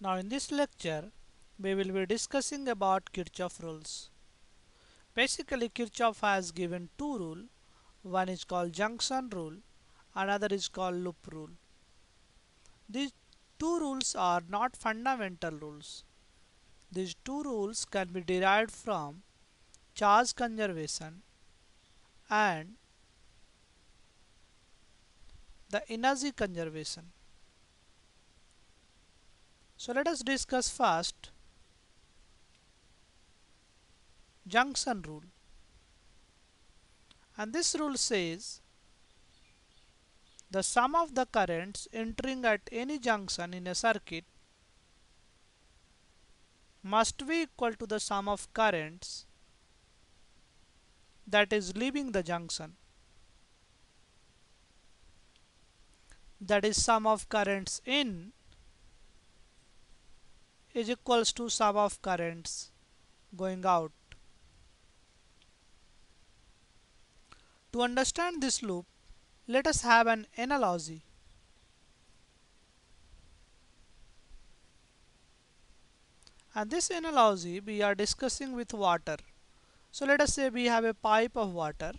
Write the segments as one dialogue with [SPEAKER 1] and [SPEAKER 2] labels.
[SPEAKER 1] Now in this lecture we will be discussing about Kirchhoff rules. Basically Kirchhoff has given two rules. One is called junction rule, another is called loop rule. These two rules are not fundamental rules. These two rules can be derived from charge conservation and the energy conservation. So let us discuss first junction rule. And this rule says the sum of the currents entering at any junction in a circuit must be equal to the sum of currents that is leaving the junction. That is sum of currents in is equals to sum of currents going out. To understand this loop, let us have an analogy. And this analogy we are discussing with water. So let us say we have a pipe of water,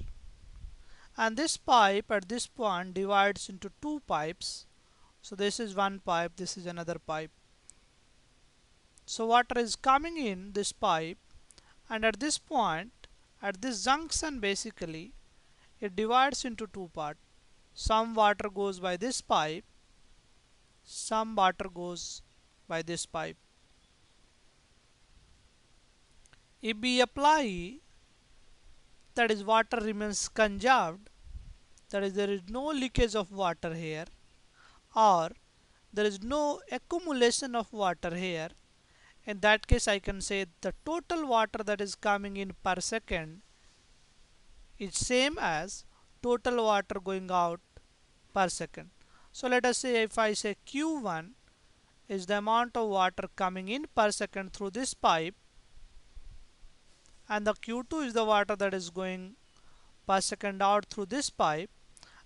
[SPEAKER 1] and this pipe at this point divides into two pipes. So this is one pipe, this is another pipe. So water is coming in this pipe, and at this point, at this junction basically, it divides into two parts. Some water goes by this pipe, some water goes by this pipe. If we apply, that is water remains conserved, that is there is no leakage of water here, or there is no accumulation of water here. In that case I can say the total water that is coming in per second is same as total water going out per second. So let us say if I say Q1 is the amount of water coming in per second through this pipe, and the Q2 is the water that is going per second out through this pipe,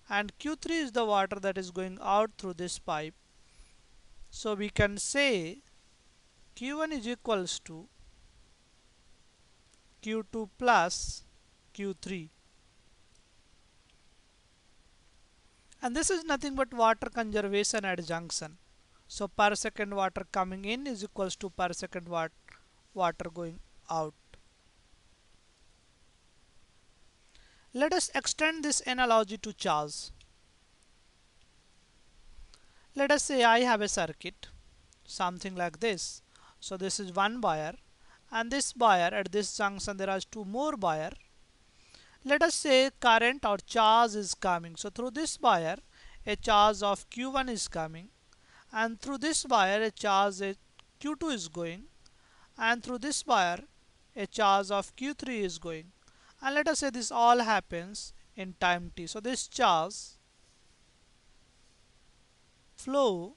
[SPEAKER 1] and Q3 is the water that is going out through this pipe. So we can say Q1 is equals to Q2 plus Q3, and this is nothing but water conservation at junction. So per second water coming in is equals to per second water going out. Let us extend this analogy to charge. Let us say I have a circuit something like this. So this is one wire, and this wire at this junction there are two more wire. Let us say current or charge is coming. So through this wire a charge of Q1 is coming, and through this wire a charge Q2 is going, and through this wire a charge of Q3 is going. And let us say this all happens in time t. So this charge flow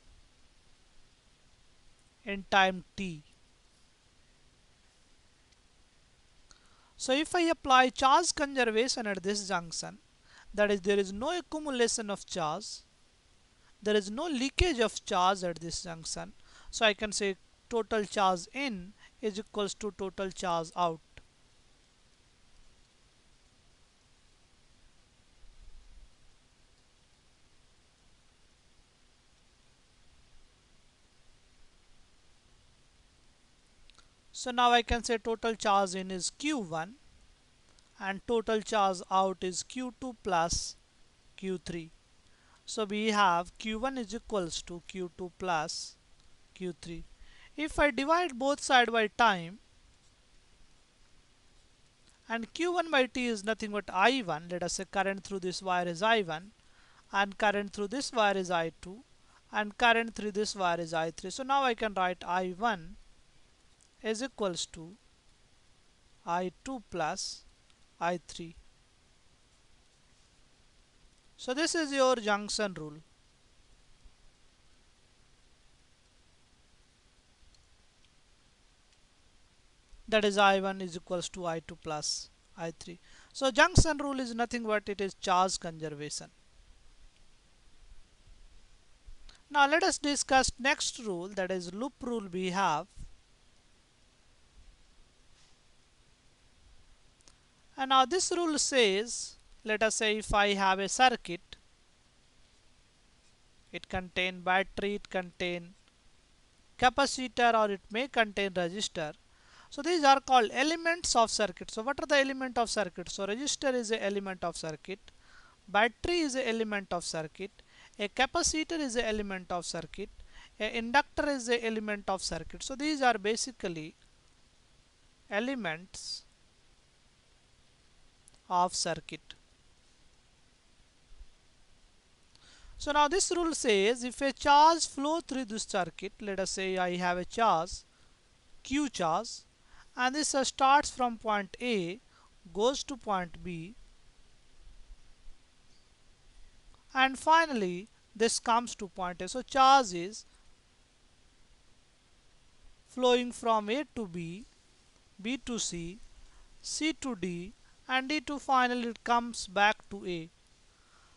[SPEAKER 1] in time t. So if I apply charge conservation at this junction, that is there is no accumulation of charge, there is no leakage of charge at this junction. So I can say total charge in is equals to total charge out. So now I can say total charge in is Q1 and total charge out is Q2 plus Q3. So we have Q1 is equals to Q2 plus Q3. If I divide both sides by time, and Q1 by T is nothing but I1, let us say current through this wire is I1, and current through this wire is I2, and current through this wire is I3. So now I can write I1 is equals to I2 plus I3. So this is your junction rule. That is I1 is equals to I2 plus I3. So junction rule is nothing but it is charge conservation. Now let us discuss next rule, that is loop rule we have. And now this rule says, let us say if I have a circuit, it contain battery, it contain capacitor, or it may contain resistor. So these are called elements of circuit. So what are the element of circuit? So resistor is a element of circuit, battery is a element of circuit, a capacitor is a element of circuit, a inductor is a element of circuit. So these are basically elements of circuit. So now this rule says if a charge flow through this circuit, let us say I have a charge, Q charge, and this starts from point A, goes to point B, and finally this comes to point A. So charge is flowing from A to B, B to C, C to D, and D to finally it comes back to A.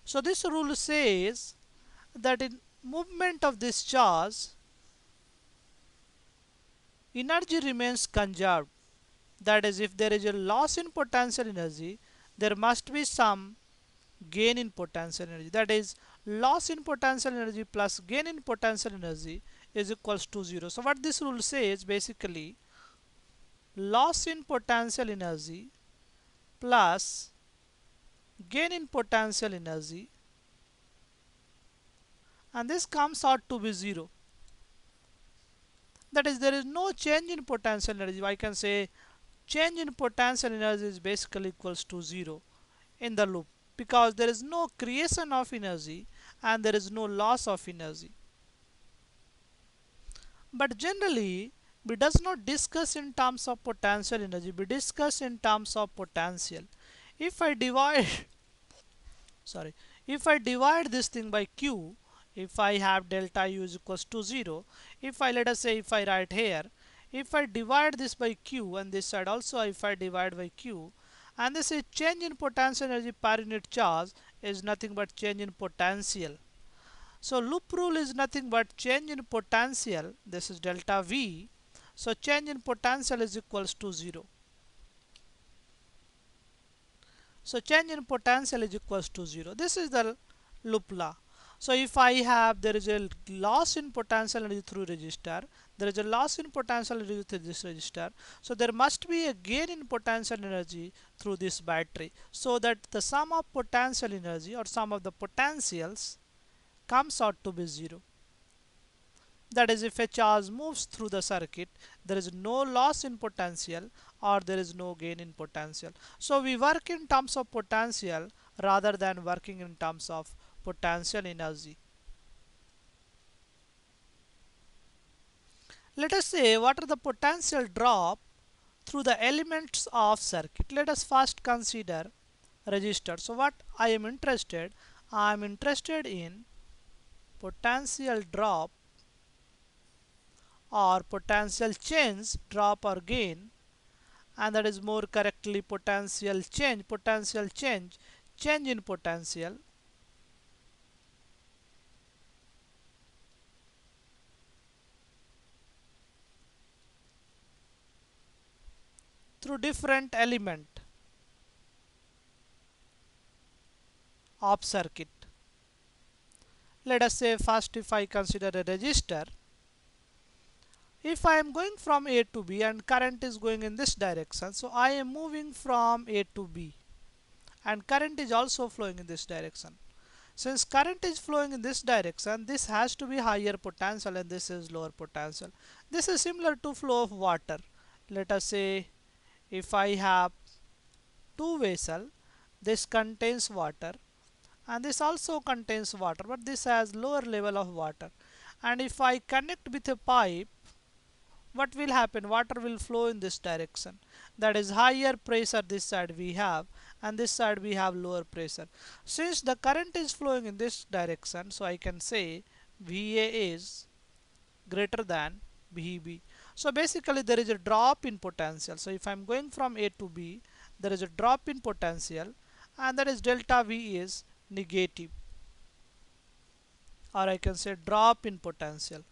[SPEAKER 1] So this rule says that in movement of this charge, energy remains conserved. That is, if there is a loss in potential energy, there must be some gain in potential energy. That is, loss in potential energy plus gain in potential energy is equals to 0. So what this rule says, basically loss in potential energy plus gain in potential energy, and this comes out to be 0. That is, there is no change in potential energy. I can say change in potential energy is basically equals to 0 in the loop, because there is no creation of energy and there is no loss of energy. But generally we does not discuss in terms of potential energy, we discuss in terms of potential. If I divide sorry, if I divide this thing by q, if I have delta u is equals to 0, if I, let us say if I write here, if I divide this by q and this side also if I divide by q, and this is change in potential energy per unit charge is nothing but change in potential. So loop rule is nothing but change in potential, this is delta V. So change in potential is equals to 0. So change in potential is equals to 0. This is the loop law. So if I have, there is a loss in potential energy through resistor, there is a loss in potential energy through this resistor, so there must be a gain in potential energy through this battery, so that the sum of potential energy or sum of the potentials comes out to be 0. That is, if a charge moves through the circuit, there is no loss in potential or there is no gain in potential. So we work in terms of potential rather than working in terms of potential energy. Let us say what are the potential drop through the elements of circuit. Let us first consider resistor. So what I am interested in potential drop or potential change, drop or gain, and that is more correctly change in potential through different element of circuit. Let us say first if I consider a resistor, if I am going from A to B and current is going in this direction, so I am moving from A to B and current is also flowing in this direction. Since current is flowing in this direction, this has to be higher potential and this is lower potential. This is similar to flow of water. Let us say if I have two vessel, this contains water and this also contains water, but this has lower level of water, and if I connect with a pipe, what will happen? Water will flow in this direction, that is higher pressure this side we have and this side we have lower pressure. Since the current is flowing in this direction, so I can say VA is greater than VB. So basically there is a drop in potential. So if I am going from A to B, there is a drop in potential and that is delta V is negative or I can say drop in potential.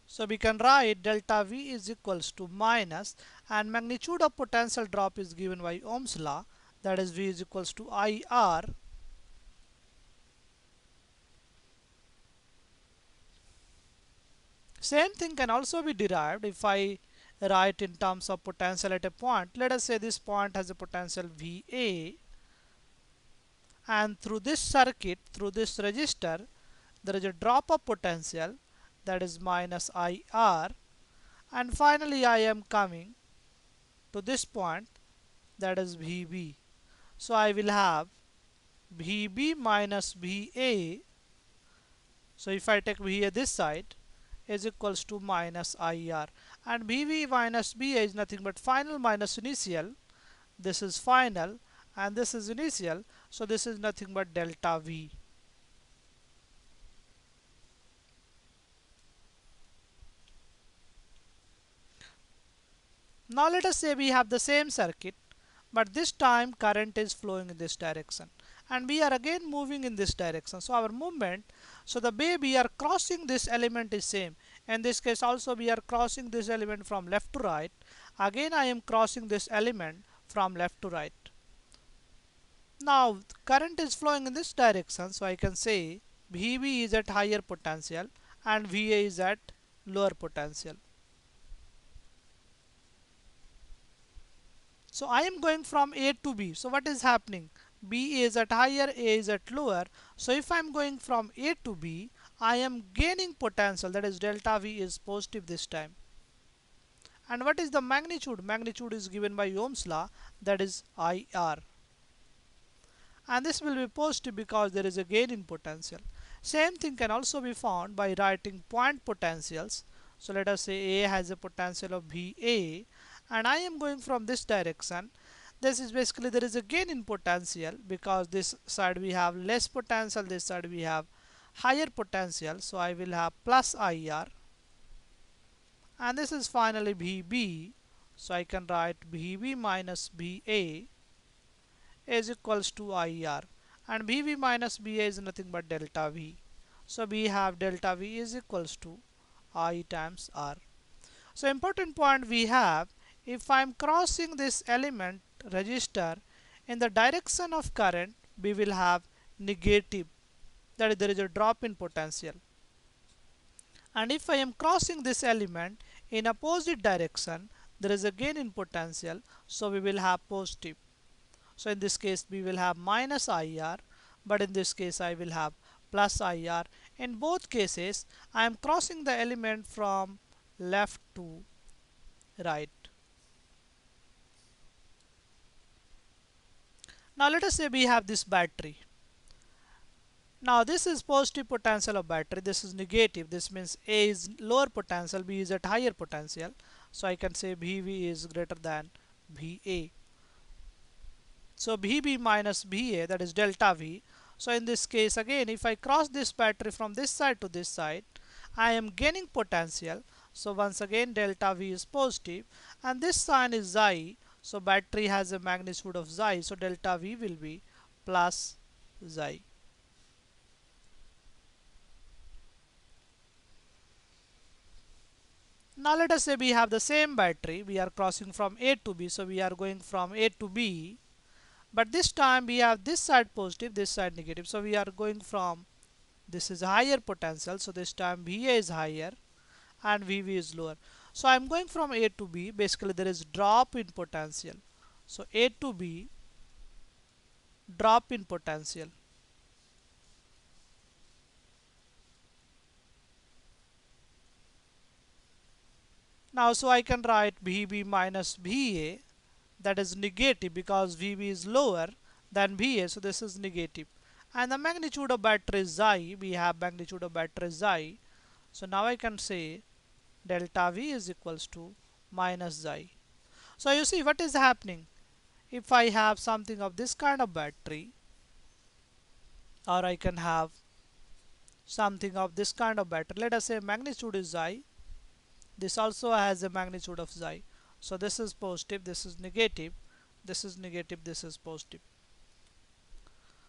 [SPEAKER 1] So we can write delta V is equals to minus, and magnitude of potential drop is given by Ohm's law, that is V is equals to IR. Same thing can also be derived if I write in terms of potential at a point. Let us say this point has a potential VA, and through this circuit, through this resistor, there is a drop of potential, that is minus IR, and finally I am coming to this point, that is VB. So I will have VB minus VA. So if I take VA this side, is equals to minus IR, and VB minus VA is nothing but final minus initial. This is final and this is initial, so this is nothing but delta V. Now let us say we have the same circuit, but this time current is flowing in this direction, and we are again moving in this direction. So our movement, so the way we are crossing this element is same. In this case also we are crossing this element from left to right. Again I am crossing this element from left to right. Now current is flowing in this direction, so I can say VB is at higher potential and VA is at lower potential. So I am going from A to B. So what is happening? B is at higher, A is at lower. So if I am going from A to B, I am gaining potential, that is delta V is positive this time. And what is the magnitude? Magnitude is given by Ohm's law, that is IR. And this will be positive because there is a gain in potential. Same thing can also be found by writing point potentials. So let us say A has a potential of VA, and I am going from this direction. This is basically there is a gain in potential because this side we have less potential, this side we have higher potential. So I will have plus IR, and this is finally VB. So I can write VB minus VA is equals to IR, and VB minus BA is nothing but delta V. So we have delta V is equals to I times R. So important point we have, if I am crossing this element resistor in the direction of current, we will have negative, that is there is a drop in potential. And if I am crossing this element in opposite direction, there is a gain in potential, so we will have positive. So in this case we will have minus IR, but in this case I will have plus IR. In both cases I am crossing the element from left to right. Now let us say we have this battery. Now this is positive potential of battery, this is negative. This means A is lower potential, B is at higher potential. So I can say VV is greater than VA. So VB minus VA, that is delta V. So in this case again, if I cross this battery from this side to this side, I am gaining potential. So once again delta V is positive, and this sign is Xi. So battery has a magnitude of Xi. So delta V will be plus Xi. Now let us say we have the same battery. We are crossing from A to B. So we are going from A to B. But this time we have this side positive, this side negative. So we are going from, this is higher potential, so this time VA is higher and VV is lower. So I am going from A to B. Basically there is drop in potential. So A to B, drop in potential. Now so I can write VB minus VA, that is negative because VB is lower than VA, so this is negative. And the magnitude of battery is Xi. We have magnitude of battery is Xi. So now I can say delta V is equals to minus Xi. So you see what is happening. If I have something of this kind of battery, or I can have something of this kind of battery. Let us say magnitude is xi. This also has a magnitude of xi. So this is positive, this is negative, this is negative, this is positive.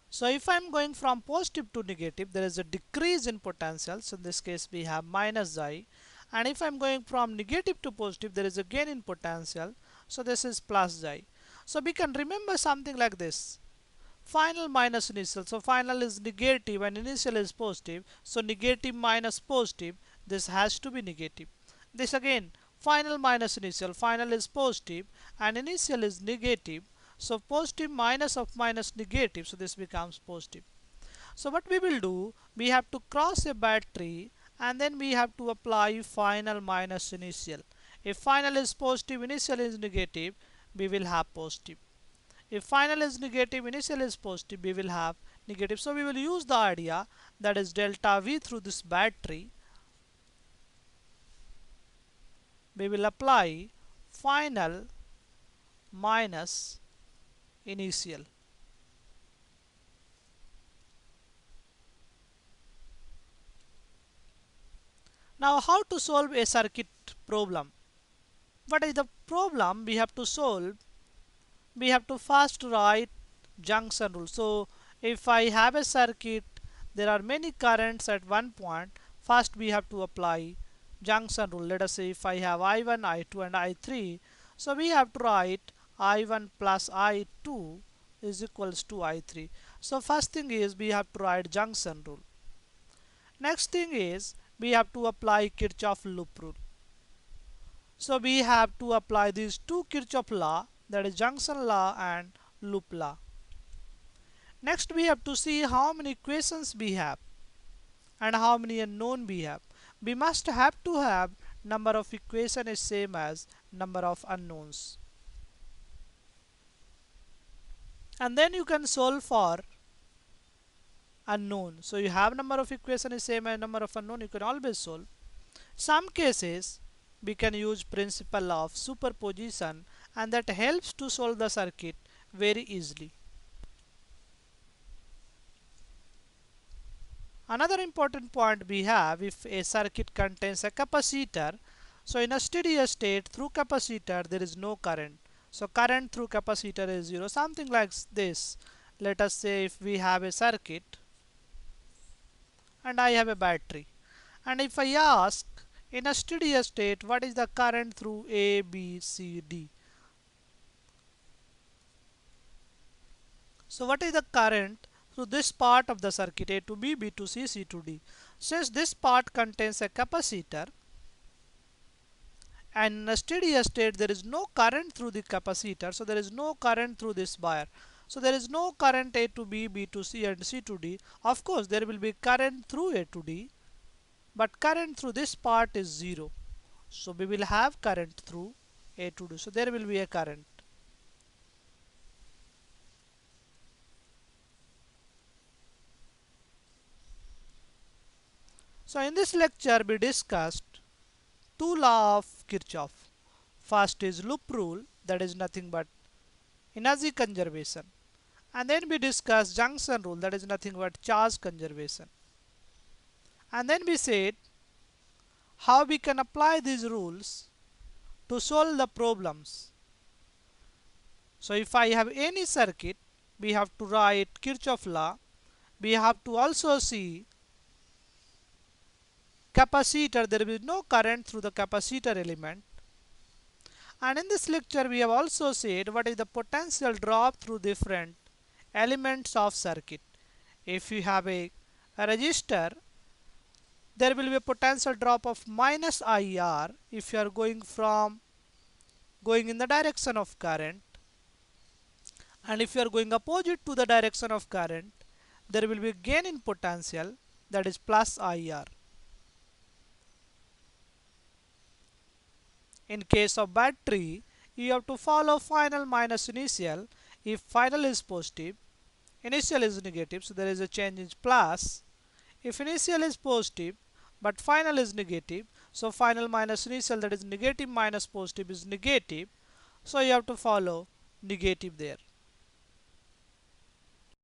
[SPEAKER 1] So if I am going from positive to negative, there is a decrease in potential. So in this case we have minus xi. And if I am going from negative to positive, there is a gain in potential. So this is plus xi. So we can remember something like this. Final minus initial. So final is negative and initial is positive. So negative minus positive, this has to be negative. This again, final minus initial. Final is positive and initial is negative. So positive minus of minus negative. So this becomes positive. So what we will do, we have to cross a battery and then we have to apply final minus initial. If final is positive, initial is negative, we will have positive. If final is negative, initial is positive, we will have negative. So we will use the idea, that is delta V through this battery. We will apply final minus initial. Now how to solve a circuit problem? What is the problem we have to solve? We have to first write junction rule. So if I have a circuit, there are many currents at one point. First we have to apply junction rule. Let us say if I have I1, I2 and I3, so we have to write I1 plus I2 is equals to I3. So first thing is we have to write junction rule. Next thing is we have to apply Kirchhoff loop rule. So we have to apply these two Kirchhoff law, that is junction law and loop law. Next we have to see how many equations we have and how many unknown we have. We must have to have number of equation is same as number of unknowns. And then you can solve for unknown. So you have number of equation is same as number of unknown, you can always solve. Some cases we can use principle of superposition and that helps to solve the circuit very easily. Another important point we have, if a circuit contains a capacitor, so in a steady state through capacitor there is no current. So current through capacitor is zero, something like this. Let us say if we have a circuit and I have a battery, and if I ask in a steady state what is the current through A, B, C, D. So what is the current through this part of the circuit A to B, B to C, C to D? Since this part contains a capacitor and in a steady state there is no current through the capacitor, so there is no current through this wire. So there is no current A to B, B to C and C to D. Of course there will be current through A to D, but current through this part is zero. So we will have current through A to D. So there will be a current. So in this lecture we discussed two laws of Kirchhoff. First is loop rule, that is nothing but energy conservation. And then we discussed junction rule, that is nothing but charge conservation. And then we said how we can apply these rules to solve the problems. So if I have any circuit, we have to write Kirchhoff law. We have to also see capacitor, there will be no current through the capacitor element. And in this lecture we have also said what is the potential drop through different elements of circuit. If you have a resistor, there will be a potential drop of minus IR if you are going in the direction of current, and if you are going opposite to the direction of current, there will be gain in potential, that is plus IR. In case of battery, you have to follow final minus initial. If final is positive, initial is negative, so there is a change in plus. If initial is positive but final is negative, so final minus initial, that is negative minus positive is negative, so you have to follow negative there.